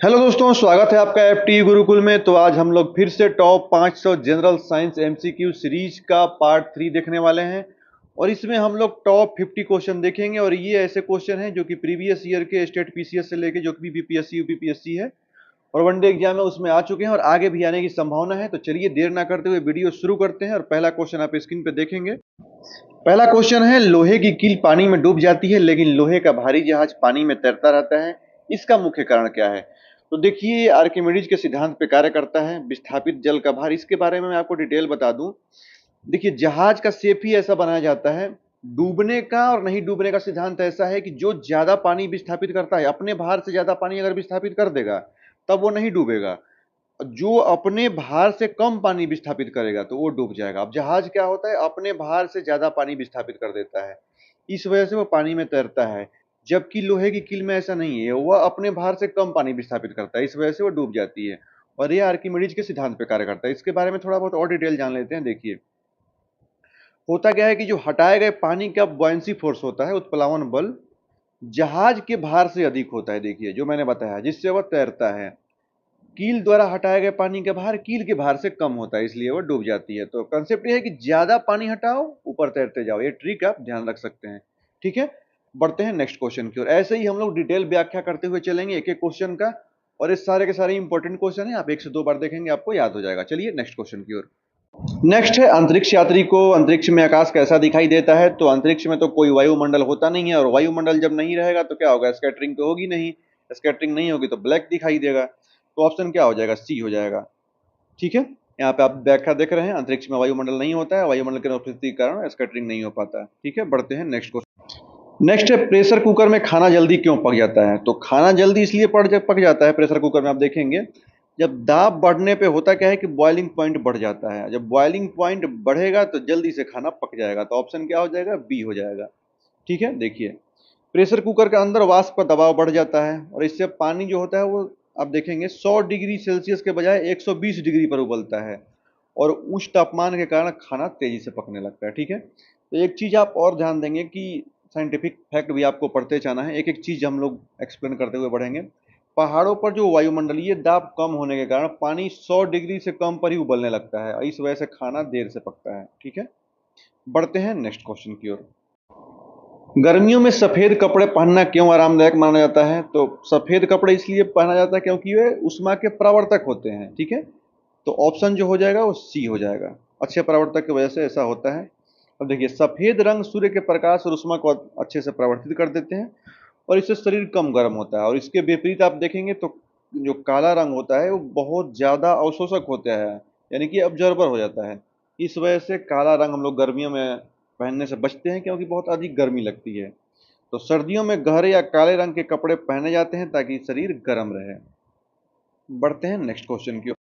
Hello दोस्तों, स्वागत है आपका एफटी गुरुकुल में। तो आज हम लोग फिर से top 500 general science MCQ series का पार्ट 3 देखने वाले हैं। और इसमें हम लोग टॉप 50 क्वेश्चन देखेंगे। और ये ऐसे क्वेश्चन हैं जो कि प्रीवियस ईयर के स्टेट पीसीएस से लेके जो कि बीपीएससी यूपीपीएससी है और वनडे एग्जाम में उसमें आ चुके हैं और आगे भी आने की संभावना है। तो चलिए देर ना करते हुए वीडियो शुरू करते हैं। और पहला क्वेश्चन आप स्क्रीन पे देखेंगे। पहला क्वेश्चन है, लोहे की कील पानी में डूब जाती है लेकिन लोहे का भारी जहाज पानी में तैरता रहता है, इसका मुख्य कारण क्या है? तो देखिए, ये आर्किमिडीज के सिद्धांत पे कार्य करता है। विस्थापित जल का भार, इसके बारे में मैं आपको डिटेल बता दूं। देखिए, जहाज का शेप ही ऐसा बनाया जाता है। डूबने का और नहीं डूबने का सिद्धांत ऐसा है कि जो ज्यादा पानी विस्थापित करता है, अपने भार से ज्यादा पानी अगर विस्थापित कर देगा तब वो नहीं डूबेगा। जो अपने भार से कम पानी विस्थापित करेगा तो वो डूब जाएगा। अब जहाज क्या होता है, अपने भार से ज्यादा पानी विस्थापित कर देता है, इस वजह से वो पानी में तैरता है। जबकि लोहे की कील में ऐसा नहीं है, वह अपने भार से कम पानी विस्थापित करता है, इस वजह से वो डूब जाती है। और ये आर्किमिडीज के सिद्धांत पे कार्य करता है। इसके बारे में थोड़ा बहुत और डिटेल जान लेते हैं। देखिए, होता क्या है कि जो हटाए गए पानी का बॉयंसी फोर्स होता है, उत्प्लावन बल, जहाज के भार से अधिक होता है। देखिए, जो मैंने बताया, जिससे वह तैरता है। कील द्वारा हटाए गए पानी का भार कील के भार से कम होता है, इसलिए वो डूब जाती है। तो कंसेप्ट ये है कि ज्यादा पानी हटाओ, ऊपर तैरते जाओ। ये ट्रिक आप ध्यान रख सकते हैं। ठीक है, बढ़ते हैं नेक्स्ट क्वेश्चन की ओर। ऐसे ही हम लोग डिटेल व्याख्या करते हुए चलेंगे एक एक क्वेश्चन का। और ये सारे के सारे इंपॉर्टेंट क्वेश्चन है, आप एक से दो बार देखेंगे आपको याद हो जाएगा। चलिए नेक्स्ट क्वेश्चन की ओर। नेक्स्ट है, अंतरिक्ष यात्री को अंतरिक्ष में आकाश कैसा दिखाई देता है? तो अंतरिक्ष में तो कोई वायुमंडल होता नहीं है, और वायुमंडल जब नहीं रहेगा तो क्या होगा? स्कैटरिंग तो होगी नहीं। स्कैटरिंग नहीं होगी तो ब्लैक दिखाई देगा। तो ऑप्शन क्या हो जाएगा? सी हो जाएगा। ठीक है, यहाँ पे आप व्याख्या देख रहे हैं, अंतरिक्ष में वायुमंडल नहीं होता है, वायुमंडल के अनुपस्थिति के कारण स्कैटरिंग नहीं हो पाता है। ठीक है, बढ़ते हैं नेक्स्ट क्वेश्चन। नेक्स्ट है, प्रेशर कुकर में खाना जल्दी क्यों पक जाता है? तो खाना जल्दी इसलिए पक जाता है प्रेशर कुकर में। आप देखेंगे, जब दाब बढ़ने पे होता क्या है कि बॉइलिंग पॉइंट बढ़ जाता है। जब बॉइलिंग पॉइंट बढ़ेगा तो जल्दी से खाना पक जाएगा। तो ऑप्शन क्या हो जाएगा? बी हो जाएगा। ठीक है, देखिए, प्रेशर कुकर के अंदर वाष्प का दबाव बढ़ जाता है और इससे पानी जो होता है वो, आप देखेंगे, 100 डिग्री सेल्सियस के बजाय 120 डिग्री पर उबलता है। और उच्च तापमान के कारण खाना तेजी से पकने लगता है। ठीक है, तो एक चीज आप और ध्यान देंगे कि साइंटिफिक फैक्ट भी आपको पढ़ते जाना है, एक एक चीज हम लोग एक्सप्लेन करते हुए बढ़ेंगे। पहाड़ों पर जो वायुमंडलीय दाब कम होने के कारण पानी 100 डिग्री से कम पर ही उबलने लगता है, इस वजह से खाना देर से पकता है। ठीक है, बढ़ते हैं नेक्स्ट क्वेश्चन की ओर। गर्मियों में सफेद कपड़े पहनना क्यों आरामदायक माना जाता है? तो सफेद कपड़े इसलिए पहना जाता है क्योंकि वे उष्मा के परावर्तक होते हैं। ठीक है, तो ऑप्शन जो हो जाएगा वो सी हो जाएगा। अच्छे परावर्तक की वजह से ऐसा होता है। अब देखिए, सफेद रंग सूर्य के प्रकाश और उष्मा को अच्छे से परावर्तित कर देते हैं और इससे शरीर कम गर्म होता है। और इसके विपरीत आप देखेंगे तो जो काला रंग होता है वो बहुत ज्यादा अवशोषक होता है, यानी कि ऑब्जर्वर हो जाता है। इस वजह से काला रंग हम लोग गर्मियों में पहनने से बचते हैं क्योंकि बहुत अधिक गर्मी लगती है। तो सर्दियों में गहरे या काले रंग के कपड़े पहने जाते हैं ताकि शरीर गर्म रहे। बढ़ते हैं नेक्स्ट क्वेश्चन की ओर।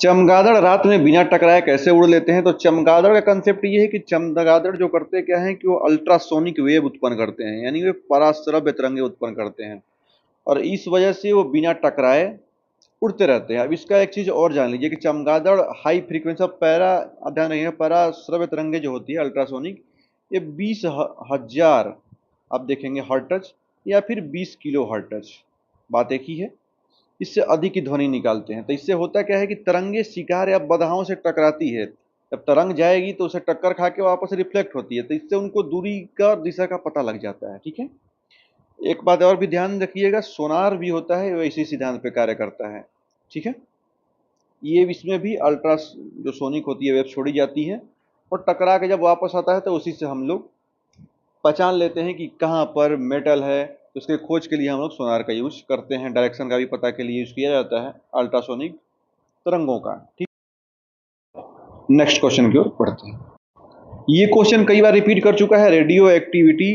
चमगादड़ रात में बिना टकराए कैसे उड़ लेते हैं? तो चमगादड़ का कंसेप्ट ये है कि चमगादड़ जो करते क्या है कि वो अल्ट्रासोनिक वेव उत्पन्न करते हैं, यानी वे पराश्रव्य तरंगे उत्पन्न करते हैं। और इस वजह से वो बिना टकराए उड़ते रहते हैं। अब इसका एक चीज और जान लीजिए कि चमगादड़ हाई फ्रीक्वेंसी ऑफ पैरा, ध्यान रखिए, पराश्रव्य तरंगे जो होती है अल्ट्रासोनिक, ये 20,000 आप देखेंगे हर्ट्ज या फिर 20 किलो हर्ट्ज, बात एक ही है, इससे अधिक की ध्वनि निकालते हैं। तो इससे होता क्या है कि तरंगे शिकार या बधाओं से टकराती है। जब तरंग जाएगी तो उसे टक्कर खा के वापस रिफ्लेक्ट होती है, तो इससे उनको दूरी का और दिशा का पता लग जाता है। ठीक है, एक बात और भी ध्यान रखिएगा, सोनार भी होता है वो इसी सिद्धांत पे कार्य करता है। ठीक है, ये इसमें भी अल्ट्रा जो सोनिक होती है वेव छोड़ी जाती है और टकरा के जब वापस आता है तो उसी से हम लोग पहचान लेते हैं कि कहाँ पर मेटल है। तो उसके खोज के लिए हम लोग सोनार का यूज करते हैं, डायरेक्शन का भी पता के लिए यूज किया जाता है अल्ट्रासोनिक तरंगों का। ठीक, नेक्स्ट क्वेश्चन की ओर बढ़ते हैं। ये क्वेश्चन कई बार रिपीट कर चुका है, रेडियो एक्टिविटी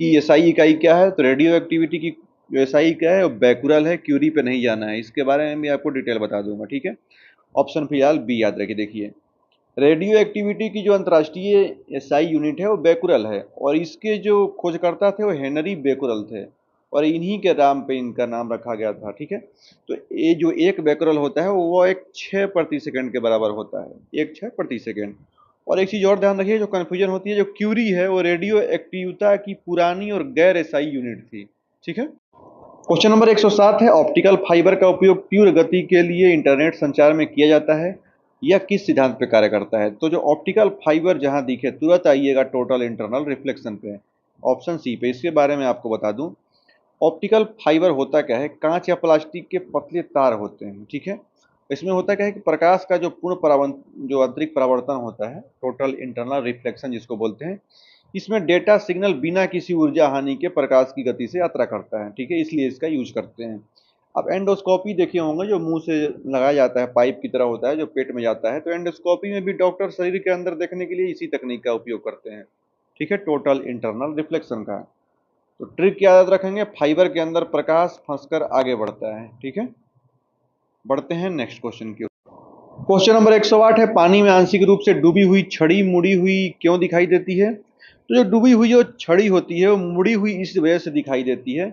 की एसआई इकाई क्या है? तो रेडियो एक्टिविटी की जो एसआई क्या है वो बैकुरल है, क्यूरी पे नहीं जाना है। इसके बारे में भी आपको डिटेल बता दूंगा। ठीक है, ऑप्शन फिलहाल बी याद रखिए। देखिए, रेडियो एक्टिविटी की जो अंतर्राष्ट्रीय एसआई यूनिट है वो बेकुरल है और इसके जो खोजकर्ता थे वो हेनरी बेकुरल थे और इन्हीं के नाम पे इनका नाम रखा गया था। ठीक है, तो ये जो एक बेकुरल होता है वो एक 6 प्रति सेकंड के बराबर होता है, एक 6 प्रति सेकंड। और एक चीज और ध्यान रखिए, जो कन्फ्यूजन होती है, जो क्यूरी है वो रेडियो एक्टिवता की पुरानी और गैर एसआई यूनिट थी। ठीक है, क्वेश्चन नंबर 107 है, ऑप्टिकल फाइबर का उपयोग तीव्र गति के लिए इंटरनेट संचार में किया जाता है, यह किस सिद्धांत पर कार्य करता है? तो जो ऑप्टिकल फाइबर जहां दिखे तुरंत आइएगा टोटल इंटरनल रिफ्लेक्शन पे, ऑप्शन सी पे। इसके बारे में आपको बता दूं, ऑप्टिकल फाइबर होता क्या है, कांच या प्लास्टिक के पतले तार होते हैं, ठीक है। इसमें होता क्या है कि प्रकाश का जो पूर्ण परावर्तन, जो आंतरिक परावर्तन होता है, टोटल इंटरनल रिफ्लेक्शन जिसको बोलते हैं, इसमें डेटा सिग्नल बिना किसी ऊर्जा हानि के प्रकाश की गति से यात्रा करता है, ठीक है, इसलिए इसका यूज करते हैं। अब एंडोस्कोपी देखे होंगे, जो मुंह से लगाया जाता है, पाइप की तरह होता है जो पेट में जाता है, तो एंडोस्कोपी में भी डॉक्टर शरीर के अंदर देखने के लिए इसी तकनीक का उपयोग करते हैं, ठीक है, टोटल इंटरनल रिफ्लेक्शन का। तो ट्रिक क्या याद रखेंगे, फाइबर के अंदर प्रकाश फंसकर आगे बढ़ता है, ठीक है। बढ़ते हैं नेक्स्ट क्वेश्चन की ओर। क्वेश्चन नंबर 108 है, पानी में आंशिक रूप से डूबी हुई छड़ी मुड़ी हुई क्यों दिखाई देती है? तो जो डूबी हुई जो छड़ी होती है वो मुड़ी हुई इस वजह से दिखाई देती है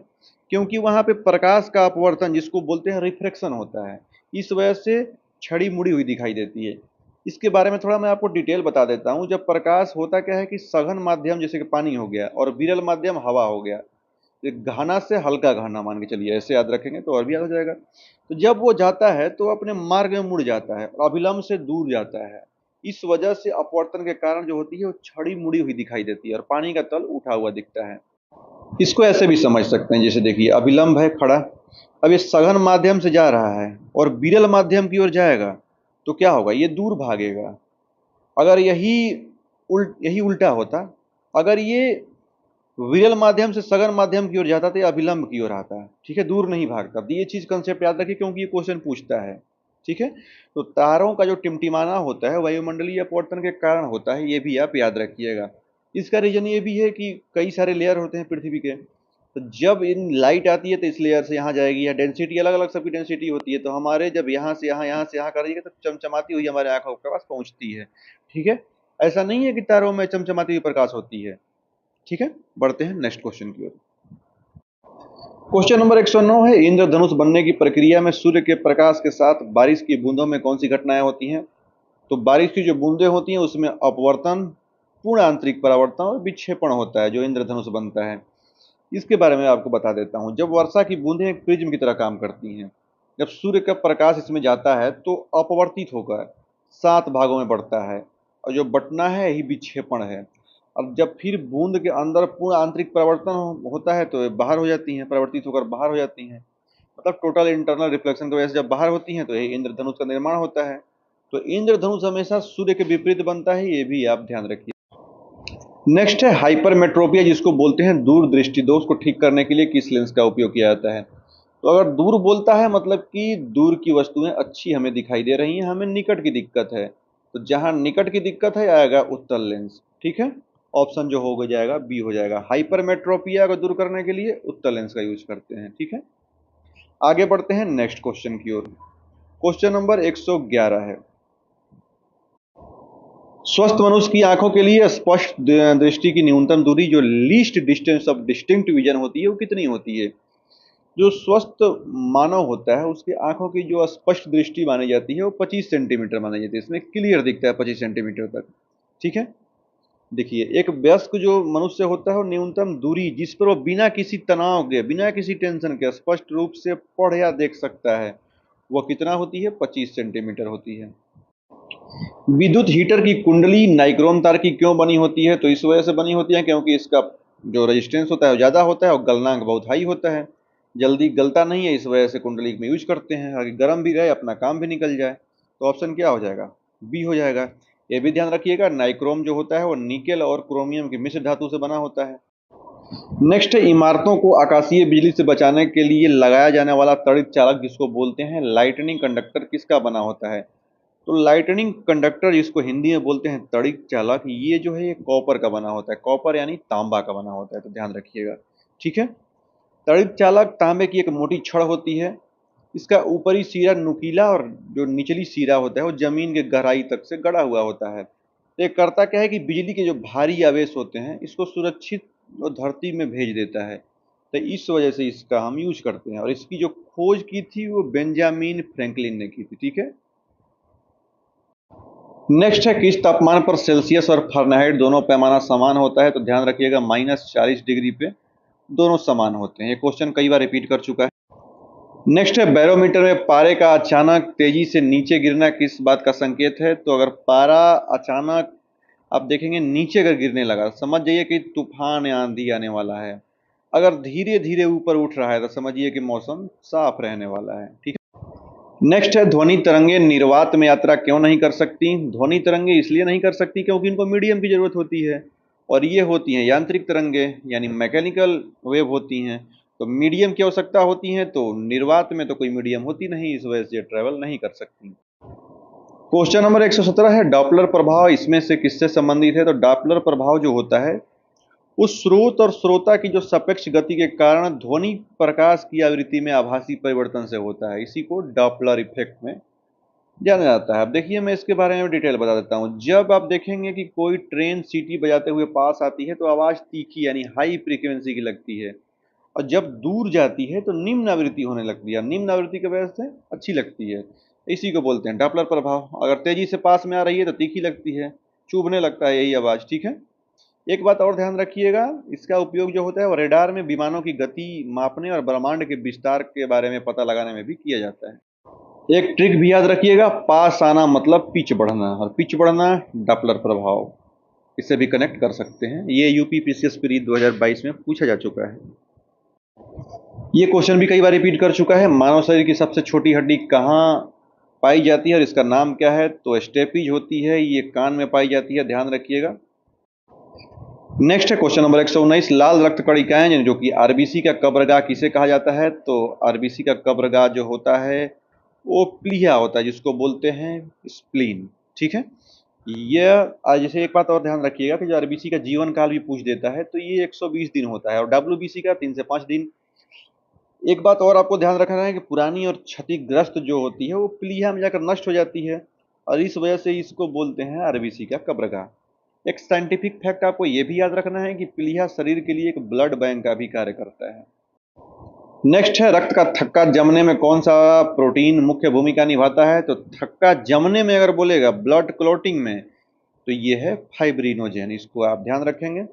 क्योंकि वहां पे प्रकाश का अपवर्तन जिसको बोलते हैं रिफ्रैक्शन होता है, इस वजह से छड़ी मुड़ी हुई दिखाई देती है। इसके बारे में थोड़ा मैं आपको डिटेल बता देता हूँ। जब प्रकाश होता क्या है कि सघन माध्यम जैसे कि पानी हो गया और विरल माध्यम हवा हो गया, घना से हल्का घना मान के चलिए, ऐसे याद रखेंगे तो और भी याद हो जाएगा। तो जब वो जाता है तो अपने मार्ग में मुड़ जाता है और अभिलंब से दूर जाता है। इस वजह से अपवर्तन के कारण जो होती है वो छड़ी मुड़ी हुई दिखाई देती है और पानी का तल उठा हुआ दिखता है। इसको ऐसे भी समझ सकते हैं, जैसे देखिए अभिलंब है खड़ा, अब ये सघन माध्यम से जा रहा है और विरल माध्यम की ओर जाएगा तो क्या होगा, ये दूर भागेगा। अगर यही उल्टा होता, अगर ये विरल माध्यम से सघन माध्यम की ओर जाता तो अभिलंब की ओर आता है, ठीक है, दूर नहीं भागता। तो ये चीज कंसेप्ट याद रखिए क्योंकि ये क्वेश्चन पूछता है, ठीक है। तो तारों का जो टिमटिमाना होता है वायुमंडलीय अपवर्तन के कारण होता है, ये भी आप याद रखिएगा। इसका रीजन ये भी है कि कई सारे लेयर होते हैं पृथ्वी के, तो जब इन लाइट आती है तो इस लेयर से यहाँ जाएगी, या डेंसिटी अलग अलग सबकी डेंसिटी होती है, तो हमारे जब यहाँ से यहाँ से यहाँ करेंगे तो चमचमाती हुई हमारे आंखों के पास पहुंचती है, ठीक है। ऐसा नहीं है कि तारों में चमचमाती हुई प्रकाश होती है, ठीक है। बढ़ते हैं नेक्स्ट क्वेश्चन की ओर। क्वेश्चन नंबर 109 है, इंद्रधनुष बनने की प्रक्रिया में सूर्य के प्रकाश के साथ बारिश की बूंदों में कौन सी घटनाएं होती हैं? तो बारिश की जो बूंदें होती हैं उसमें अपवर्तन, पूर्ण आंतरिक परावर्तन और विक्षेपण होता है जो इंद्रधनुष बनता है। इसके बारे में आपको बता देता हूं। जब वर्षा की बूंदें एक प्रिज्म की तरह काम करती हैं, जब सूर्य का प्रकाश इसमें जाता है तो अपवर्तित होकर 7 भागों में बढ़ता है और जो बटना है यही विक्षेपण है। अब जब फिर बूंद के अंदर पूर्ण आंतरिक परिवर्तन होता है तो बाहर हो जाती हैं, परिवर्तित होकर बाहर हो जाती हैं, मतलब टोटल इंटरनल रिफ्लेक्शन की वजह से जब बाहर होती हैं तो यही इंद्रधनुष का निर्माण होता है। तो इंद्रधनुष हमेशा सूर्य के विपरीत बनता है, ये भी आप ध्यान रखिए। नेक्स्ट है हाइपरमेट्रोपिया जिसको बोलते हैं दूरदृष्टि दोष को ठीक करने के लिए किस लेंस का उपयोग किया जाता है? तो अगर दूर बोलता है मतलब कि दूर की वस्तुएं अच्छी हमें दिखाई दे रही हैं, हमें निकट की दिक्कत है, तो जहां निकट की दिक्कत है आएगा उत्तल लेंस, ठीक है। ऑप्शन जो हो जाएगा बी हो जाएगा। हाइपरमेट्रोपिया को दूर करने के लिए उत्तल लेंस का यूज करते हैं, ठीक है। आगे बढ़ते हैं नेक्स्ट क्वेश्चन की ओर। क्वेश्चन नंबर 111 है, स्वस्थ मनुष्य की आंखों के लिए स्पष्ट दृष्टि की न्यूनतम दूरी जो least distance of distinct vision होती है वो कितनी होती है? जो स्वस्थ मानव होता है उसकी आंखों की जो स्पष्ट दृष्टि मानी जाती है वो 25 सेंटीमीटर मानी जाती है, इसमें क्लियर दिखता है 25 सेंटीमीटर तक, ठीक है। देखिए एक वयस्क जो मनुष्य होता है वो न्यूनतम दूरी जिस पर वो बिना किसी तनाव के, बिना किसी टेंशन के स्पष्ट रूप से पढ़ या देख सकता है, वो कितना होती है? 25 सेंटीमीटर होती है। विद्युत हीटर की कुंडली नाइक्रोम तार की क्यों बनी होती है? तो इस वजह से बनी होती है क्योंकि इसका जो रेजिस्टेंस होता है वो ज़्यादा होता है और गलनांक बहुत हाई होता है, जल्दी गलता नहीं है, इस वजह से कुंडली में यूज करते हैं, आगे गर्म भी रहे अपना काम भी निकल जाए। तो ऑप्शन क्या हो जाएगा? बी हो जाएगा। ये भी ध्यान रखिएगा नाइक्रोम जो होता है वो निकेल और क्रोमियम की मिश्र धातु से बना होता है। नेक्स्ट है, इमारतों को आकाशीय बिजली से बचाने के लिए लगाया जाने वाला त्वरित चालक जिसको बोलते हैं लाइटनिंग कंडक्टर किसका बना होता है? तो लाइटनिंग कंडक्टर जिसको हिंदी में बोलते हैं तड़ित चालक, ये जो है ये कॉपर का बना होता है, कॉपर यानी तांबा का बना होता है, तो ध्यान रखिएगा, ठीक है। तड़ित चालक तांबे की एक मोटी छड़ होती है, इसका ऊपरी सिरा नुकीला और जो निचली सिरा होता है वो जमीन के गहराई तक से गड़ा हुआ होता है। तो ये करता क्या है कि बिजली के जो भारी आवेश होते हैं इसको सुरक्षित और धरती में भेज देता है, तो इस वजह से इसका हम यूज करते हैं। और इसकी जो खोज की थी वो बेंजामिन फ्रैंकलिन ने की थी, ठीक है। नेक्स्ट है, किस तापमान पर सेल्सियस और फ़ारेनहाइट दोनों पैमाना समान होता है? तो ध्यान रखिएगा -40 डिग्री पे दोनों समान होते हैं। ये क्वेश्चन कई बार रिपीट कर चुका है। नेक्स्ट है, बैरोमीटर में पारे का अचानक तेजी से नीचे गिरना किस बात का संकेत है? तो अगर पारा अचानक आप देखेंगे नीचे अगर गिरने लगा, समझ जाइए कि तूफान या आंधी आने वाला है। अगर धीरे धीरे ऊपर उठ रहा है तो समझिए कि मौसम साफ रहने वाला है। ठीक है। नेक्स्ट है, ध्वनि तरंगे निर्वात में यात्रा क्यों नहीं कर सकती? ध्वनि तरंगे इसलिए नहीं कर सकती क्योंकि इनको मीडियम की जरूरत होती है, और ये होती हैं यांत्रिक तरंगे यानी मैकेनिकल वेव होती हैं। तो मीडियम की आवश्यकता होती है, तो निर्वात में तो कोई मीडियम होती नहीं, इस वजह से ये ट्रेवल नहीं कर सकती। क्वेश्चन नंबर 117 है, डॉपलर प्रभाव इसमें से किससे संबंधित है? तो डॉपलर प्रभाव जो होता है उस स्रोत और श्रोता की जो सापेक्ष गति के कारण ध्वनि प्रकाश की आवृत्ति में आभासी परिवर्तन से होता है। इसी को डॉपलर इफेक्ट में जाना जाता है। अब देखिए, मैं इसके बारे में डिटेल बता देता हूँ। जब आप देखेंगे कि कोई ट्रेन सीटी बजाते हुए पास आती है तो आवाज तीखी यानी हाई फ्रीक्वेंसी की लगती है, और जब दूर जाती है तो निम्न आवृत्ति होने लगती है, निम्न आवृत्ति की वजह से अच्छी लगती है। इसी को बोलते हैं डॉपलर प्रभाव। अगर तेजी से पास में आ रही है तो तीखी लगती है, चुभने लगता है यही आवाज। ठीक है। एक बात और ध्यान रखिएगा, इसका उपयोग जो होता है वो रेडार में विमानों की गति मापने और ब्रह्मांड के विस्तार के बारे में पता लगाने में भी किया जाता है। एक ट्रिक भी याद रखिएगा, पास आना मतलब पिच बढ़ना, और पिच बढ़ना डॉपलर प्रभाव, इससे भी कनेक्ट कर सकते हैं। ये यूपी पीसीएस प्री 2022 में पूछा जा चुका है। ये क्वेश्चन भी कई बार रिपीट कर चुका है। मानव शरीर की सबसे छोटी हड्डी कहाँ पाई जाती है और इसका नाम क्या है? तो स्टेपीज होती है, ये कान में पाई जाती है, ध्यान रखिएगा। नेक्स्ट है क्वेश्चन नंबर 119, लाल रक्त कणिकाएं जो कि आरबीसी का कब्रगाह किसे कहा जाता है? तो आरबीसी का कब्रगाह जो होता है वो प्लीहा होता है, जिसको बोलते हैं स्प्लीन। ठीक है। यह जैसे एक बात और ध्यान रखिएगा कि जो आरबीसी का जीवन काल भी पूछ देता है तो ये 120 दिन होता है, और डब्ल्यूबीसी का 3 से 5 दिन। एक बात और आपको ध्यान रखना है कि पुरानी और क्षतिग्रस्त जो होती है वो प्लीहा में जाकर नष्ट हो जाती है, और इस वजह से इसको बोलते हैं आरबीसी का कब्रगाह। एक साइंटिफिक फैक्ट आपको ये भी याद रखना है कि प्लीहा शरीर के लिए एक ब्लड बैंक का भी कार्य करता है। नेक्स्ट है, रक्त का थक्का जमने में कौन सा प्रोटीन मुख्य भूमिका निभाता है? तो थक्का जमने में अगर बोलेगा ब्लड क्लॉटिंग में, तो ये है फाइब्रिनोजेन, इसको आप ध्यान रखेंगे।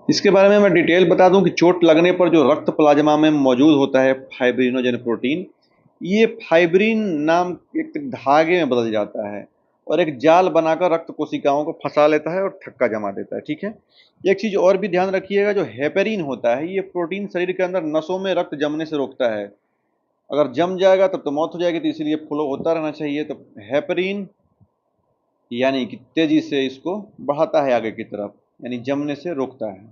इसके बारे में मैं डिटेल बता दूं कि चोट लगने पर जो रक्त प्लाज्मा में मौजूद होता है फाइब्रिनोजेन प्रोटीन, ये फाइब्रिन नाम एक धागे में बदल जाता है और एक जाल बनाकर रक्त कोशिकाओं को फंसा लेता है और थक्का जमा देता है। ठीक है। एक चीज और भी ध्यान रखिएगा, जो हेपेरिन होता है ये प्रोटीन शरीर के अंदर नसों में रक्त जमने से रोकता है। अगर जम जाएगा तब तो मौत हो जाएगी, तो इसीलिए फ्लो होता रहना चाहिए। तो हेपेरिन यानी कि तेजी से इसको बढ़ाता है आगे की तरफ, यानी जमने से रोकता है।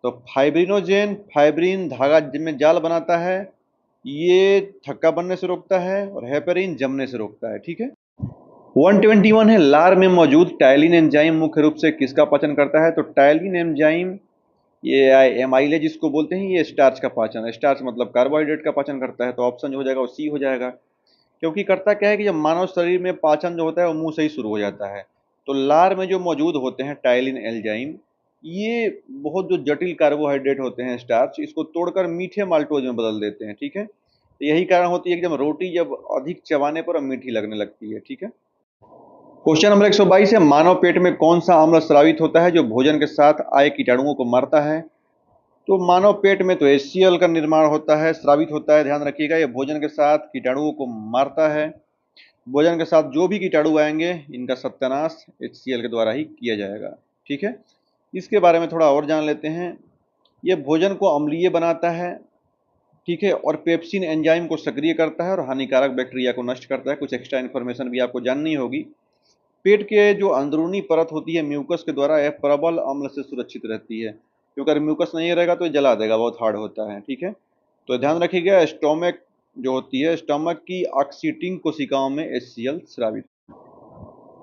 तो फाइब्रिनोजेन फाइब्रिन धागा में जाल बनाता है, ये थक्का बनने से रोकता है, और हेपेरिन जमने से रोकता है। ठीक है। 121 है, लार में मौजूद टाइलिन एंजाइम मुख्य रूप से किसका पाचन करता है? तो टाइलिन एंजाइम ये एमाइलेज जिसको बोलते हैं, ये स्टार्च का पाचन है। स्टार्च मतलब कार्बोहाइड्रेट का पाचन करता है, तो ऑप्शन जो हो जाएगा वो सी हो जाएगा। क्योंकि करता क्या है कि जब मानव शरीर में पाचन जो होता है वो मुंह से ही शुरू हो जाता है, तो लार में जो मौजूद होते हैं टाइलिन एंजाइम, ये बहुत जो जटिल कार्बोहाइड्रेट होते हैं स्टार्च, इसको तोड़कर मीठे माल्टोज में बदल देते हैं। ठीक है। तो यही कारण होती है कि जब रोटी जब अधिक चबाने पर मीठी लगने लगती है। ठीक है। क्वेश्चन नंबर 122 है, मानव पेट में कौन सा अम्ल स्रावित होता है जो भोजन के साथ आए कीटाणुओं को मारता है? तो मानव पेट में तो HCl का निर्माण होता है, स्रावित होता है, ध्यान रखिएगा। ये भोजन के साथ कीटाणुओं को मारता है। भोजन के साथ जो भी कीटाणु आएंगे इनका सत्यानाश HCl के द्वारा ही किया जाएगा। ठीक है। इसके बारे में थोड़ा और जान लेते हैं। ये भोजन को अम्लीय बनाता है, ठीक है, और पेप्सिन एंजाइम को सक्रिय करता है और हानिकारक बैक्टीरिया को नष्ट करता है। कुछ एक्स्ट्रा इन्फॉर्मेशन भी आपको जाननी होगी। पेट के जो अंदरूनी परत होती है म्यूकस के द्वारा यह प्रबल अम्ल से सुरक्षित रहती है, क्योंकि अगर म्यूकस नहीं रहेगा तो ये जला देगा, बहुत हार्ड होता है। ठीक है। तो ध्यान रखिएगा, स्टोमक जो होती है, स्टोमक की ऑक्सीटिन कोशिकाओं में HCl स्रावित।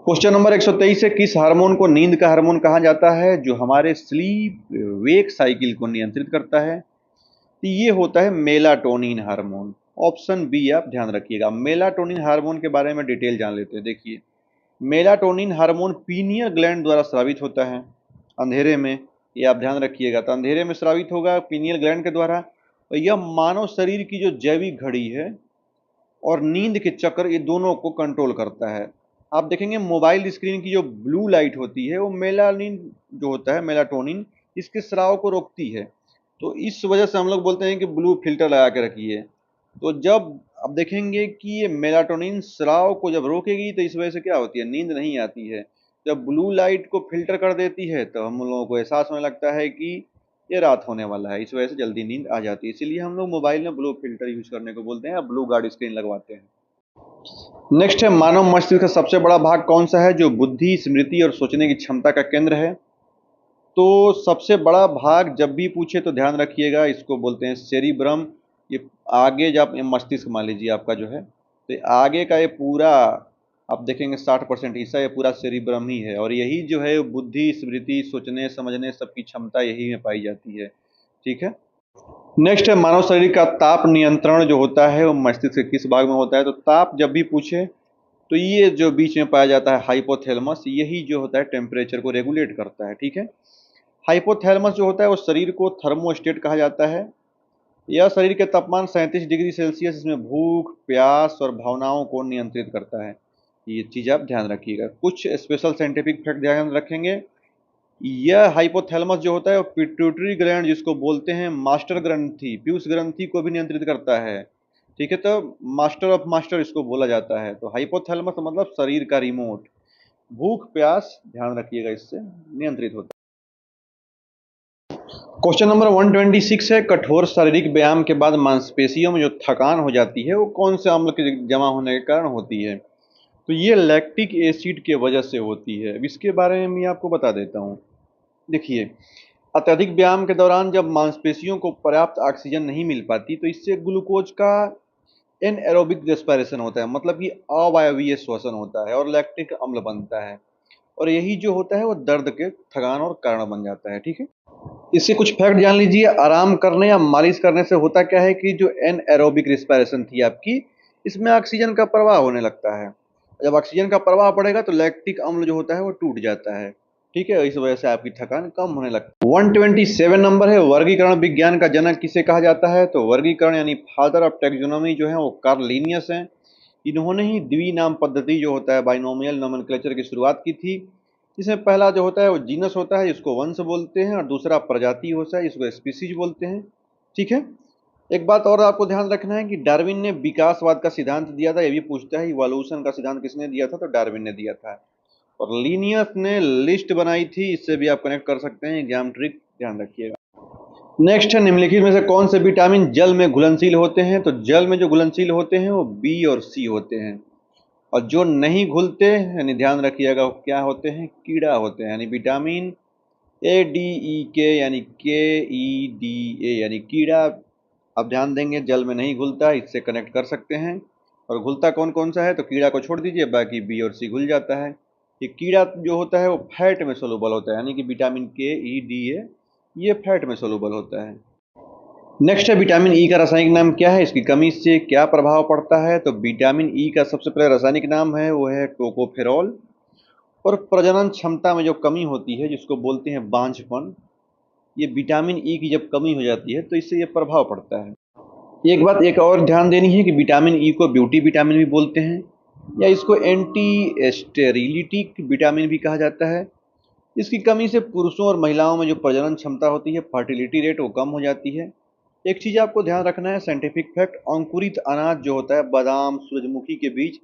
क्वेश्चन नंबर 123 है, किस हार्मोन को नींद का हार्मोन कहा जाता है जो हमारे स्लीप वेक साइकिल को नियंत्रित करता है? तो ये होता है मेलाटोनिन हार्मोन। ऑप्शन बी आप ध्यान रखिएगा। मेलाटोनिन हार्मोन के बारे में डिटेल जान लेते हैं। देखिए, मेलाटोनिन हार्मोन पीनियल ग्लैंड द्वारा स्रावित होता है अंधेरे में, ये आप ध्यान रखिएगा। तो अंधेरे में स्रावित होगा पीनियल ग्लैंड के द्वारा, और यह मानव शरीर की जो जैविक घड़ी है और नींद के चक्र, ये दोनों को कंट्रोल करता है। आप देखेंगे मोबाइल स्क्रीन की जो ब्लू लाइट होती है वो मेलानिन जो होता है, मेलाटोनिन, इसके स्राव को रोकती है। तो इस वजह से हम लोग बोलते हैं कि ब्लू फिल्टर लगा के रखिए। तो जब अब देखेंगे कि ये मेलाटोनिन स्राव को जब रोकेगी तो इस वजह से क्या होती है, नींद नहीं आती है। जब ब्लू लाइट को फिल्टर कर देती है तो हम लोगों को एहसास होने लगता है कि ये रात होने वाला है, इस वजह से जल्दी नींद आ जाती है। इसीलिए हम लोग मोबाइल में ब्लू फिल्टर यूज करने को बोलते हैं या ब्लू गार्ड स्क्रीन लगवाते हैं। नेक्स्ट है, मानव मस्तिष्क का सबसे बड़ा भाग कौन सा है जो बुद्धि, स्मृति और सोचने की क्षमता का केंद्र है? तो सबसे बड़ा भाग जब भी पूछे तो ध्यान रखिएगा, इसको बोलते हैं सेरिब्रम। ये आगे जब मस्तिष्क मान लीजिए आपका जो है, तो ये आगे का ये पूरा आप देखेंगे 60% हिस्सा ये पूरा सेरिब्रम ही है, और यही जो है बुद्धि, स्मृति, सोचने समझने सबकी क्षमता यही में पाई जाती है। ठीक है। नेक्स्ट है, मानव शरीर का ताप नियंत्रण जो होता है वो मस्तिष्क के किस भाग में होता है? तो ताप जब भी पूछे तो ये जो बीच में पाया जाता है हाइपोथैलेमस, यही जो होता है टेम्परेचर को रेगुलेट करता है। ठीक है। हाइपोथैलेमस जो होता है वो शरीर को थर्मोस्टेट कहा जाता है। यह शरीर के तापमान 37 डिग्री सेल्सियस, इसमें भूख, प्यास और भावनाओं को नियंत्रित करता है। ये चीज़ आप ध्यान रखिएगा। कुछ स्पेशल साइंटिफिक फैक्ट ध्यान रखेंगे। यह हाइपोथैलेमस जो होता है वो पिट्यूटरी ग्लैंड जिसको बोलते हैं मास्टर ग्रंथि, पीयूष ग्रंथि को भी नियंत्रित करता है। ठीक है। तो मास्टर ऑफ मास्टर इसको बोला जाता है। तो हाइपोथैलेमस मतलब शरीर का रिमोट। भूख प्यास ध्यान रखिएगा, इससे नियंत्रित होता है। क्वेश्चन नंबर 126 है, कठोर शारीरिक व्यायाम के बाद मांसपेशियों में जो थकान हो जाती है वो कौन से अम्ल के जमा होने के कारण होती है? तो ये लैक्टिक एसिड के वजह से होती है। अब इसके बारे में मैं आपको बता देता हूँ। देखिए, अत्यधिक व्यायाम के दौरान जब मांसपेशियों को पर्याप्त ऑक्सीजन नहीं मिल पाती तो इससे ग्लूकोज का एनएरोबिक रेस्पिरेशन होता है, मतलब कि अवायवीय श्वसन होता है और लैक्टिक अम्ल बनता है, और यही जो होता है वो दर्द के थकान और कारण बन जाता है। ठीक है। इससे कुछ फैक्ट जान लीजिए। आराम करने या मालिश करने से होता क्या है कि जो एनएरोबिक रेस्पिरेशन थी आपकी, इसमें ऑक्सीजन का प्रवाह होने लगता है। जब ऑक्सीजन का प्रवाह बढ़ेगा तो लैक्टिक अम्ल जो होता है वो टूट जाता है। ठीक है। इस वजह से आपकी थकान कम होने लगती है। 127 नंबर है, वर्गीकरण विज्ञान का जनक किसे कहा जाता है? तो वर्गीकरण यानी फादर ऑफ टैक्सोनॉमी जो है वो कार्ल लिनियस हैं। इन्होंने ही द्विनाम पद्धति जो होता है बाइनोमियल नोमेनक्लेचर की शुरुआत की थी। इसमें पहला जो होता है वो जीनस होता है, इसको वंश बोलते हैं, और दूसरा प्रजाति होता है, इसको स्पीसीज बोलते हैं। ठीक है। एक बात और आपको ध्यान रखना है कि डार्विन ने विकासवाद का सिद्धांत दिया था। ये भी पूछता है इवोल्यूशन का सिद्धांत किसने दिया था? तो डार्विन ने दिया था। और लीनियस ने लिस्ट बनाई थी, इससे भी आप कनेक्ट कर सकते हैं, एग्जाम ट्रिक ध्यान रखिएगा। नेक्स्ट है, निम्नलिखित में से कौन से विटामिन जल में घुलनशील होते हैं? तो जल में जो घुलनशील होते हैं वो बी और सी होते हैं, और जो नहीं घुलते यानी ध्यान रखिएगा क्या होते हैं? कीड़ा होते हैं, यानी विटामिन ए डी ई के यानी के ई डी ए यानी कीड़ा। अब ध्यान देंगे, जल में नहीं घुलता, इससे कनेक्ट कर सकते हैं। और घुलता कौन कौन सा है? तो कीड़ा को छोड़ दीजिए, बाकी बी और सी घुल जाता है। ये कीड़ा जो होता है वो फैट में सोलूबल होता है, यानी कि विटामिन के ई डी ए ये फैट में सोलूबल होता है। नेक्स्ट है, विटामिन ई का रासायनिक नाम क्या है? इसकी कमी से क्या प्रभाव पड़ता है? तो विटामिन ई का सबसे पहले रासायनिक नाम है वो है टोकोफेरॉल। और प्रजनन क्षमता में जो कमी होती है जिसको बोलते हैं बांझपन, ये विटामिन ई की जब कमी हो जाती है तो इससे ये प्रभाव पड़ता है। एक बात एक और ध्यान देनी है कि विटामिन ई को ब्यूटी विटामिन भी बोलते हैं, या इसको एंटी स्टेरिलिटिक विटामिन भी कहा जाता है। इसकी कमी से पुरुषों और महिलाओं में जो प्रजनन क्षमता होती है, फर्टिलिटी रेट, वो कम हो जाती है। एक चीज़ आपको ध्यान रखना है, साइंटिफिक फैक्ट, अंकुरित अनाज जो होता है बादाम, सूरजमुखी के बीज,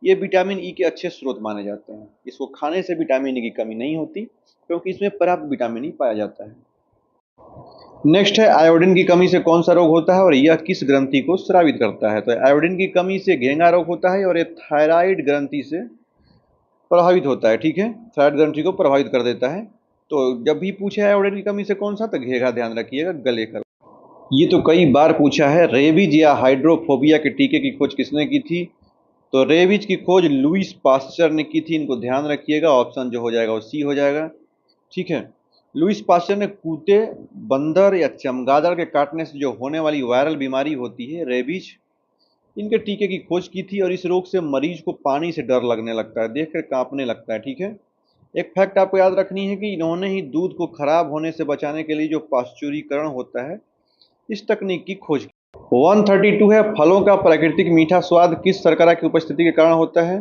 ये विटामिन ई के अच्छे स्रोत माने जाते हैं। इसको खाने से विटामिन ई की कमी नहीं होती क्योंकि इसमें पर्याप्त विटामिन ई पाया जाता है। नेक्स्ट है, आयोडीन की कमी से कौन सा रोग होता है और यह किस ग्रंथि को स्रावित करता है? तो आयोडीन की कमी से घेंगा रोग होता है और ये थायराइड ग्रंथि से प्रभावित होता है। ठीक है। थायराइड ग्रंथि को प्रभावित कर देता है। तो जब भी पूछे आयोडीन की कमी से कौन सा, तो घेंगा ध्यान रखिएगा, गले का। ये तो कई बार पूछा है, रेबीज या हाइड्रोफोबिया के टीके की खोज किसने की थी? तो रेबीज की खोज लुईस पास्चर ने की थी। इनको ध्यान रखिएगा, ऑप्शन जो हो जाएगा वो सी हो जाएगा। ठीक है। लुईस पास्चर ने कुत्ते, बंदर या चमगादड़ के काटने से जो होने वाली वायरल बीमारी होती है रेबीज, इनके टीके की खोज की थी, और इस रोग से मरीज को पानी से डर लगने लगता है, देखकर कांपने लगता है। ठीक है। एक फैक्ट आपको याद रखनी है कि इन्होंने ही दूध को खराब होने से बचाने के लिए जो पाश्चुरीकरण होता है, इस तकनीक की खोज की। 132 है, फलों का प्राकृतिक मीठा स्वाद किस शर्करा की उपस्थिति के कारण होता है?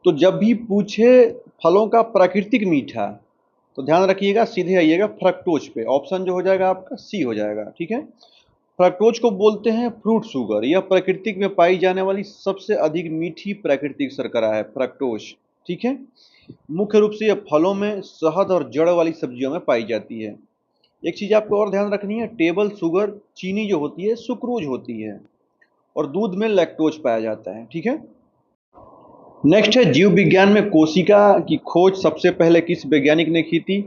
तो जब भी पूछे फलों का प्राकृतिक मीठा, तो ध्यान रखिएगा, सीधे आइएगा फ्रक्टोज पे। ऑप्शन जो हो जाएगा आपका सी हो जाएगा, ठीक है। फ्रक्टोज को बोलते हैं फ्रूट शुगर। यह प्रकृति में पाई जाने वाली सबसे अधिक मीठी प्राकृतिक शर्करा है, फ्रक्टोज, ठीक है। मुख्य रूप से यह फलों में, शहद और जड़ वाली सब्जियों में पाई जाती है। एक चीज आपको और ध्यान रखनी है, टेबल शुगर चीनी जो होती है सुक्रोज होती है, और दूध में लैक्टोज पाया जाता है, ठीक है। नेक्स्ट है जीव विज्ञान में कोशिका की खोज सबसे पहले किस वैज्ञानिक ने की थी?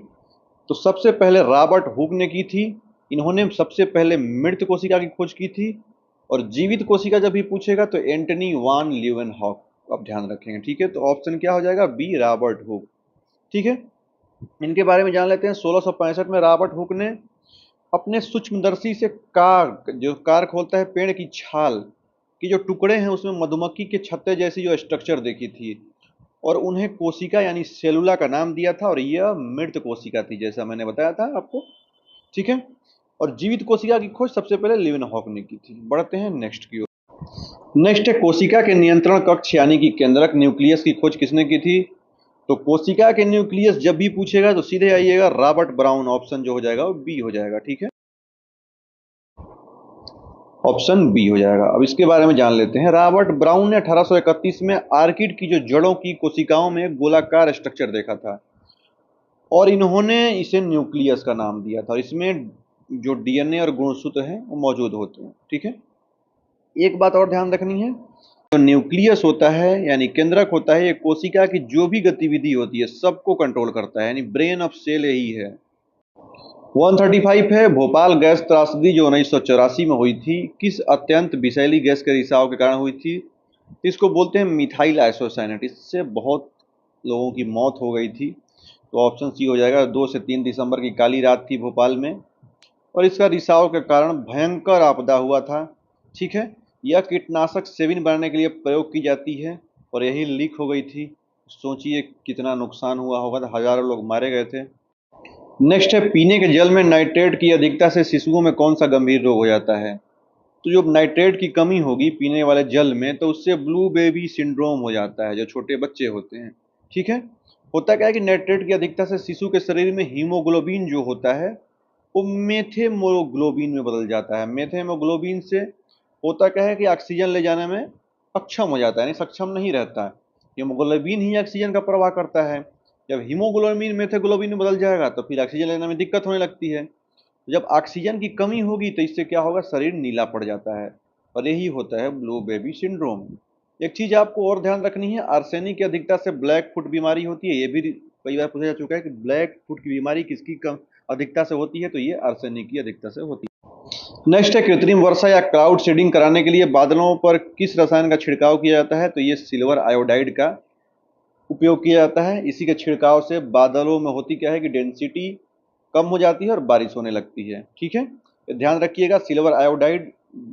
तो सबसे पहले रॉबर्ट हुक ने की थी। इन्होंने सबसे पहले मृत कोशिका की खोज की थी। और जीवित कोशिका जब भी पूछेगा तो एंटनी वान लीवेनहॉक, आप ध्यान रखेंगे, ठीक है। तो ऑप्शन क्या हो जाएगा? बी, रॉबर्ट हुक, ठीक है। इनके बारे में जान लेते हैं। 1665 में रॉबर्ट हुक ने अपने सूक्ष्मदर्शी से कार खोलता है पेड़ की छाल की जो टुकड़े हैं उसमें मधुमक्खी के छत्ते जैसी जो स्ट्रक्चर देखी थी, और उन्हें कोशिका यानी सेलुला का नाम दिया था, और यह मृत कोशिका थी जैसा मैंने बताया था आपको, ठीक है। और जीवित कोशिका की खोज सबसे पहले लीवेनहॉक ने की थी। बढ़ते हैं नेक्स्ट की ओर। नेक्स्ट है कोशिका के नियंत्रण कक्ष यानी कि केंद्रक न्यूक्लियस की खोज किसने की थी? तो कोशिका के न्यूक्लियस जब भी पूछेगा तो सीधे आइएगा रॉबर्ट ब्राउन। ऑप्शन जो हो जाएगा वो बी हो जाएगा, ठीक है। ऑप्शन बी हो जाएगा। अब इसके बारे में जान लेते हैं। रॉबर्ट ब्राउन ने 1831 में आर्किड की जो जड़ों की कोशिकाओं में गोलाकार स्ट्रक्चर देखा था, और इन्होंने इसे न्यूक्लियस का नाम दिया था। इसमें जो डीएनए और गुणसूत्र हैं वो मौजूद होते हैं, ठीक है। एक बात और ध्यान रखनी है, जो न्यूक्लियस होता है यानी केंद्रक होता है, ये कोशिका की जो भी गतिविधि होती है सबको कंट्रोल करता है, यानी ब्रेन ऑफ सेल यही है। 135 है भोपाल गैस त्रासदी जो 1984 में हुई थी, किस अत्यंत विषैली गैस के रिसाव के कारण हुई थी? इसको बोलते हैं मिथाइल आइसोसाइनेट। इससे बहुत लोगों की मौत हो गई थी। तो ऑप्शन सी हो जाएगा। 2 से 3 दिसंबर की काली रात थी भोपाल में, और इसका रिसाव के कारण भयंकर आपदा हुआ था, ठीक है। यह कीटनाशक सेविन बनाने के लिए प्रयोग की जाती है, और यही लीक हो गई थी। सोचिए कितना नुकसान हुआ होगा, तो हजारों लोग मारे गए थे। नेक्स्ट है पीने के जल में नाइट्रेट की अधिकता से शिशुओं में कौन सा गंभीर रोग हो जाता है? तो जो नाइट्रेट की कमी होगी पीने वाले जल में, तो उससे ब्लू बेबी सिंड्रोम हो जाता है, जो छोटे बच्चे होते हैं, ठीक है। होता क्या है कि नाइट्रेट की अधिकता से शिशु के शरीर में हीमोग्लोबिन जो होता है वो मेथेमोग्लोबिन में बदल जाता है। मेथेमोग्लोबिन से होता क्या है कि ऑक्सीजन ले जाने में अक्षम हो जाता है, यानी सक्षम नहीं रहता है। हीमोग्लोबिन ही ऑक्सीजन का प्रवाह करता है। जब हीमोग्लोबिन मेथेग्लोबिन में बदल जाएगा तो फिर ऑक्सीजन लेने में दिक्कत होने लगती है। जब ऑक्सीजन की कमी होगी तो इससे क्या होगा? शरीर नीला पड़ जाता है, और यही होता है ब्लू बेबी सिंड्रोम। एक चीज आपको और ध्यान रखनी है, आर्सेनिक की अधिकता से ब्लैक फुट बीमारी होती है। ये भी कई बार पूछा जा चुका है कि ब्लैक फुट की बीमारी किसकी कम अधिकता से होती है? तो ये आर्सेनिक की अधिकता से होती है। नेक्स्ट है कृत्रिम वर्षा या क्लाउड सीडिंग कराने के लिए बादलों पर किस रसायन का छिड़काव किया जाता है? तो ये सिल्वर आयोडाइड का उपयोग किया जाता है। इसी के छिड़काव से बादलों में होती क्या है कि डेंसिटी कम हो जाती है और बारिश होने लगती है, ठीक है। तो ध्यान रखिएगा, सिल्वर आयोडाइड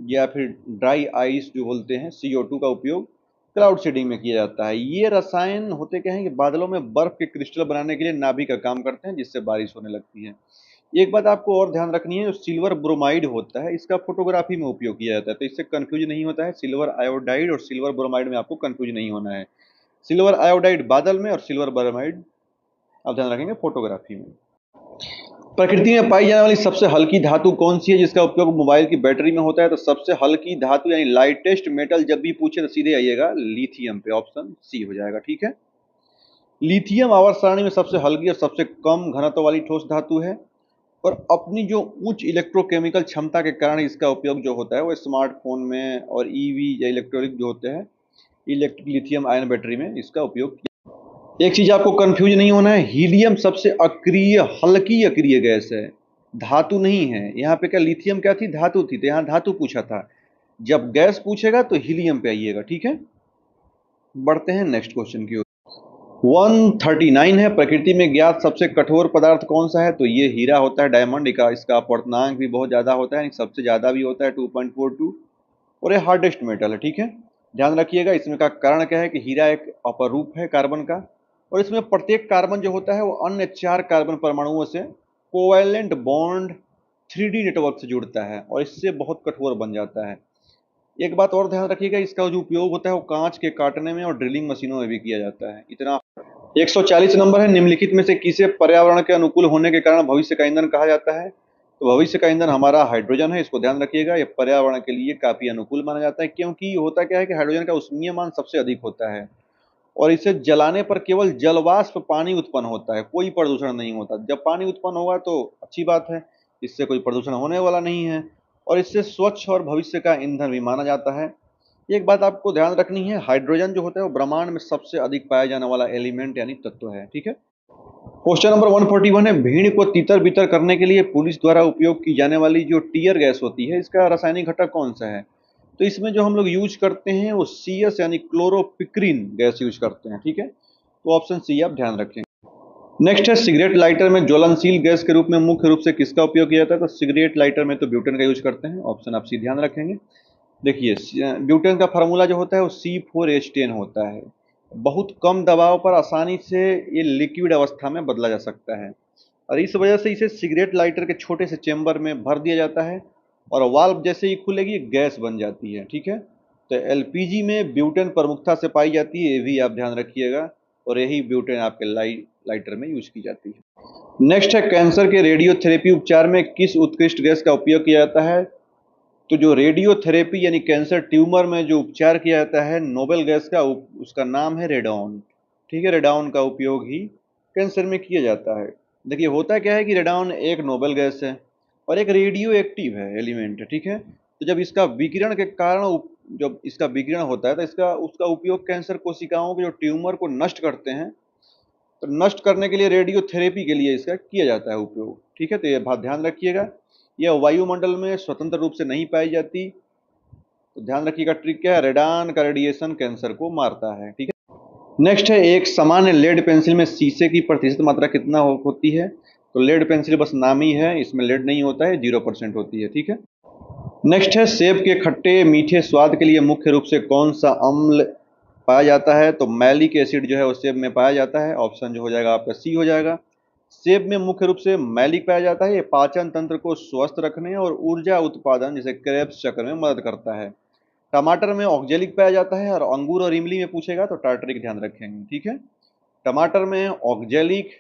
या फिर ड्राई आइस जो बोलते हैं CO2 का उपयोग क्लाउड सीडिंग में किया जाता है। ये रसायन होते क्या है कि बादलों में बर्फ के क्रिस्टल बनाने के लिए नाभि का काम करते हैं, जिससे बारिश होने लगती है। एक बात आपको और ध्यान रखनी है, जो सिल्वर ब्रोमाइड होता है इसका फोटोग्राफी में उपयोग किया जाता है, तो इससे कंफ्यूज नहीं होता है। सिल्वर आयोडाइड और सिल्वर ब्रोमाइड में आपको कंफ्यूज नहीं होना है। सिल्वर आयोडाइड बादल में, और सिल्वर ब्रोमाइड आप ध्यान रखेंगे फोटोग्राफी में। प्रकृति में पाई जाने वाली सबसे हल्की धातु कौन सी है जिसका उपयोग मोबाइल की बैटरी में होता है? तो सबसे हल्की धातु यानी लाइटेस्ट मेटल जब भी पूछे तो सीधे आइएगा लिथियम पे। ऑप्शन सी हो जाएगा, ठीक है। लिथियम आवर्त सारणी में सबसे हल्की और सबसे कम घनत्व वाली ठोस धातु है, और अपनी जो उच्च इलेक्ट्रोकेमिकल क्षमता के कारण इसका उपयोग जो होता है वो स्मार्टफोन में और ईवी या इलेक्ट्रॉनिक जो होते हैं इलेक्ट्रिक लिथियम आयन बैटरी में इसका उपयोग किया। एक चीज आपको कंफ्यूज नहीं होना है, हीलियम सबसे अक्रिय हल्की अक्रिय गैस है, धातु नहीं है। यहाँ पे क्या लिथियम क्या थी? धातु थी, तो यहाँ धातु पूछा था। जब गैस पूछेगा तो हीलियम पे आइएगा, ठीक है। बढ़ते हैं नेक्स्ट क्वेश्चन की ओर। 139 है प्रकृति में ज्ञात सबसे कठोर पदार्थ कौन सा है? तो ये हीरा होता है, डायमंड का। इसका अपवर्तनांक भी बहुत ज्यादा होता है, सबसे ज्यादा भी होता है 2.42, और ये हार्डेस्ट मेटल है, ठीक है। ध्यान रखिएगा, इसमें का कारण क्या है कि हीरा एक अपरूप है कार्बन का, और इसमें प्रत्येक कार्बन जो होता है वो अन्य 4 कार्बन परमाणुओं से कोवैलेंट बॉन्ड 3D नेटवर्क से जुड़ता है, और इससे बहुत कठोर बन जाता है। एक बात और ध्यान रखिएगा, इसका जो उपयोग होता है वो कांच के काटने में और ड्रिलिंग मशीनों में भी किया जाता है। इतना 140 नंबर है, निम्नलिखित में से किसे पर्यावरण के अनुकूल होने के कारण भविष्य का ईंधन कहा जाता है? तो भविष्य का ईंधन हमारा हाइड्रोजन है, इसको ध्यान रखिएगा। ये पर्यावरण के लिए काफी अनुकूल माना जाता है, क्योंकि होता क्या है कि हाइड्रोजन का उष्मीय मान सबसे अधिक होता है और इसे जलाने पर केवल जलवाष्प पानी उत्पन्न होता है, कोई प्रदूषण नहीं होता। जब पानी उत्पन्न होगा तो अच्छी बात है, इससे कोई प्रदूषण होने वाला नहीं है और इससे स्वच्छ और भविष्य का ईंधन भी माना जाता है। एक बात आपको ध्यान रखनी है, हाइड्रोजन जो होता है वो ब्रह्मांड में सबसे अधिक पाया जाने वाला एलिमेंट यानी तत्व है। ठीक है। क्वेश्चन नंबर 141 है, भीड़ को तितर बितर करने के लिए पुलिस द्वारा उपयोग की जाने वाली जो टीयर गैस होती है, इसका रासायनिक घटक कौन सा है? तो इसमें जो हम लोग यूज करते हैं वो CS यानी क्लोरोपिक्रीन गैस यूज करते हैं। ठीक है, तो ऑप्शन सी आप ध्यान रखें। नेक्स्ट है, सिगरेट लाइटर में ज्वलनशील गैस के रूप में मुख्य रूप से किसका उपयोग किया जाता है? तो सिगरेट लाइटर में तो ब्यूटेन का यूज करते हैं, ऑप्शन आप सी ध्यान रखेंगे। देखिए, ब्यूटेन का फार्मूला जो होता है वो C4H10 होता है। बहुत कम दबाव पर आसानी से ये लिक्विड अवस्था में बदला जा सकता है और इस वजह से इसे सिगरेट लाइटर के छोटे से चेंबर में भर दिया जाता है और वाल्व जैसे ही खुलेगी गैस बन जाती है। ठीक है, तो LPG में ब्यूटेन प्रमुखता से पाई जाती है, ये भी आप ध्यान रखिएगा और यही ब्यूटेन आपके लाइटर में यूज की जाती है। नेक्स्ट है, कैंसर के रेडियोथेरेपी उपचार में किस उत्कृष्ट गैस का उपयोग किया जाता है? तो जो रेडियोथेरेपी यानी कैंसर ट्यूमर में जो उपचार किया जाता है नोबेल गैस का, उसका नाम है रेडॉन। ठीक है, रेडॉन का उपयोग ही कैंसर में किया जाता है। देखिए, होता क्या है कि रेडॉन एक नोबेल गैस है और एक रेडियो एक्टिव है एलिमेंट है। ठीक है, तो जब इसका विकिरण के कारण जब इसका विकिरण होता है तो इसका उसका उपयोग कैंसर कोशिकाओं के जो ट्यूमर को नष्ट करते हैं, तो नष्ट करने के लिए रेडियोथेरेपी के लिए इसका किया जाता है उपयोग। ठीक है, तो ये बात ध्यान रखिएगा। यह वायुमंडल में स्वतंत्र रूप से नहीं पाई जाती, तो ध्यान रखिएगा। ट्रिक क्या है, रेडान का रेडिएशन कैंसर को मारता है। ठीक है। नेक्स्ट है, एक सामान्य लेड पेंसिल में शीशे की प्रतिशत मात्रा कितना होती है? तो लेड पेंसिल बस नाम ही है, इसमें लेड नहीं होता है, 0% होती है। ठीक है। नेक्स्ट है, सेब के खट्टे मीठे स्वाद के लिए मुख्य रूप से कौन सा अम्ल पाया जाता है? तो मैलिक एसिड जो है वो सेब में पाया जाता है, ऑप्शन जो हो जाएगा आपका सी हो जाएगा। सेब में मुख्य रूप से मैलिक पाया जाता है, ये पाचन तंत्र को स्वस्थ रखने और ऊर्जा उत्पादन जैसे क्रेब्स चक्र में मदद करता है। टमाटर में ऑक्जेलिक पाया जाता है और अंगूर और इमली में पूछेगा तो टार्टरिक ध्यान रखेंगे। ठीक है, टमाटर में ऑक्जेलिक,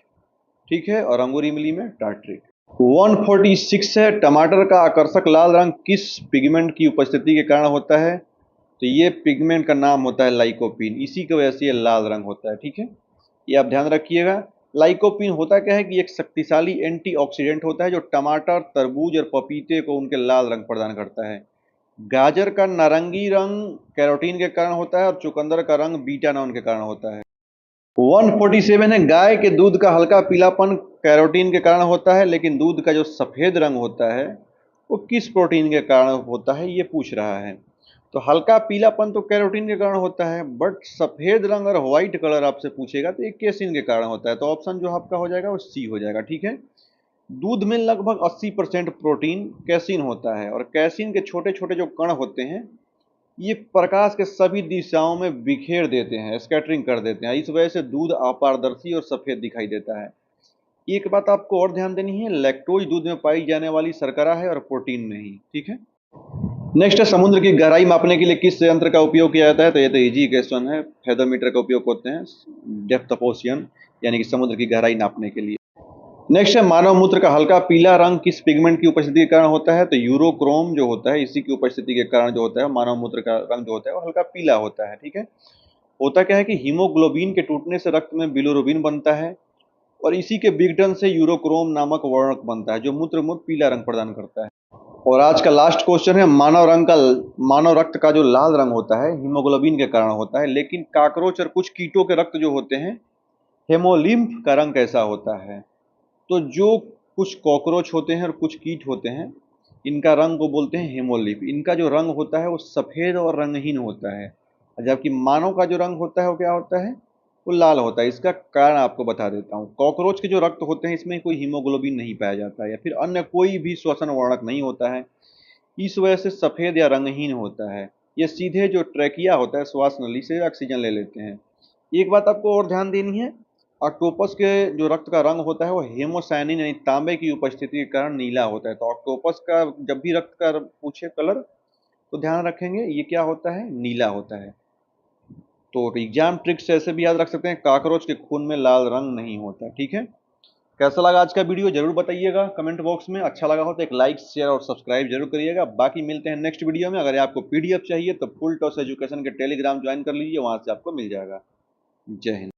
ठीक है, और अंगूर इमली में टार्टरिक। 146 है, टमाटर का आकर्षक लाल रंग किस पिगमेंट की उपस्थिति के कारण होता है? तो ये पिगमेंट का नाम होता है लाइकोपीन, इसी की वजह से ये लाल रंग होता है। ठीक है, ये आप ध्यान रखिएगा। लाइकोपीन होता क्या है कि एक शक्तिशाली एंटीऑक्सीडेंट होता है जो टमाटर, तरबूज और पपीते को उनके लाल रंग प्रदान करता है। गाजर का नारंगी रंग कैरोटीन के कारण होता है और चुकंदर का रंग बीटा नॉन के कारण होता है। 147 है, गाय के दूध का हल्का पीलापन कैरोटीन के कारण होता है, लेकिन दूध का जो सफेद रंग होता है वो किस प्रोटीन के कारण होता है, ये पूछ रहा है। तो हल्का पीलापन तो कैरोटीन के कारण होता है, बट सफेद रंग और व्हाइट कलर आपसे पूछेगा तो ये केसिन के कारण होता है, तो ऑप्शन जो आपका हो जाएगा वो सी हो जाएगा। ठीक है, दूध में लगभग 80% प्रोटीन कैसीन होता है और कैसीन के छोटे छोटे जो कण होते हैं ये प्रकाश के सभी दिशाओं में बिखेर देते हैं, स्कैटरिंग कर देते हैं, इस वजह से दूध अपारदर्शी और सफेद दिखाई देता है। एक बात आपको और ध्यान देनी है, लैक्टोज दूध में पाई जाने वाली शर्करा है और प्रोटीन नहीं। ठीक है। नेक्स्ट है, समुद्र की गहराई मापने के लिए किस यंत्र का उपयोग किया जाता है? तो ये तो इजी क्वेश्चन है, फेदोमीटर का उपयोग होते हैं डेप्थ ऑफ ओशियन यानी कि समुद्र की गहराई नापने के लिए। नेक्स्ट है, मानव मूत्र का हल्का पीला रंग किस पिगमेंट की उपस्थिति के कारण होता है? तो यूरोक्रोम जो होता है इसी की उपस्थिति के कारण जो होता है मानव मूत्र का रंग जो होता है वो हल्का पीला होता है। ठीक है, होता क्या है कि हीमोग्लोबिन के टूटने से रक्त में बिलोरुबिन बनता है और इसी के विघटन से यूरोक्रोम नामक वर्णक बनता है जो मूत्र में पीला रंग प्रदान करता है। और आज का लास्ट क्वेश्चन है, मानव रक्त का जो लाल रंग होता है हीमोग्लोबिन के कारण होता है, लेकिन काकरोच और कुछ कीटों के रक्त जो होते हैं हेमोलिम्फ का रंग कैसा होता है? तो जो कुछ कॉकरोच होते हैं और कुछ कीट होते हैं इनका रंग को बोलते हैं हेमोलिम्फ, इनका जो रंग होता है वो सफ़ेद और रंगहीन होता है, जबकि मानव का जो रंग होता है वो क्या होता है, वो लाल होता है। इसका कारण आपको बता देता हूँ, कॉकरोच के जो रक्त होते हैं इसमें कोई हीमोग्लोबिन नहीं पाया जाता है या फिर अन्य कोई भी श्वसन वर्णक नहीं होता है, इस वजह से सफ़ेद या रंगहीन होता है। ये सीधे जो ट्रैकिया होता है श्वास नली से ऑक्सीजन ले लेते हैं। एक बात आपको और ध्यान देनी है, ऑक्टोपस के जो रक्त का रंग होता है वो हेमोसायनिन यानी तांबे की उपस्थिति के कारण नीला होता है। तो ऑक्टोपस का जब भी रक्त का पूछे कलर तो ध्यान रखेंगे ये क्या होता है, नीला होता है। तो एग्जाम ट्रिक्स ऐसे भी याद रख सकते हैं, काकरोच के खून में लाल रंग नहीं होता। ठीक है, कैसा लगा आज का वीडियो जरूर बताइएगा कमेंट बॉक्स में। अच्छा लगा हो तो एक लाइक शेयर और सब्सक्राइब जरूर करिएगा। बाकी मिलते हैं नेक्स्ट वीडियो में। अगर आपको पीडीएफ चाहिए तो फुल टॉस एजुकेशन के टेलीग्राम ज्वाइन कर लीजिए, वहां से आपको मिल जाएगा। जय हिंद।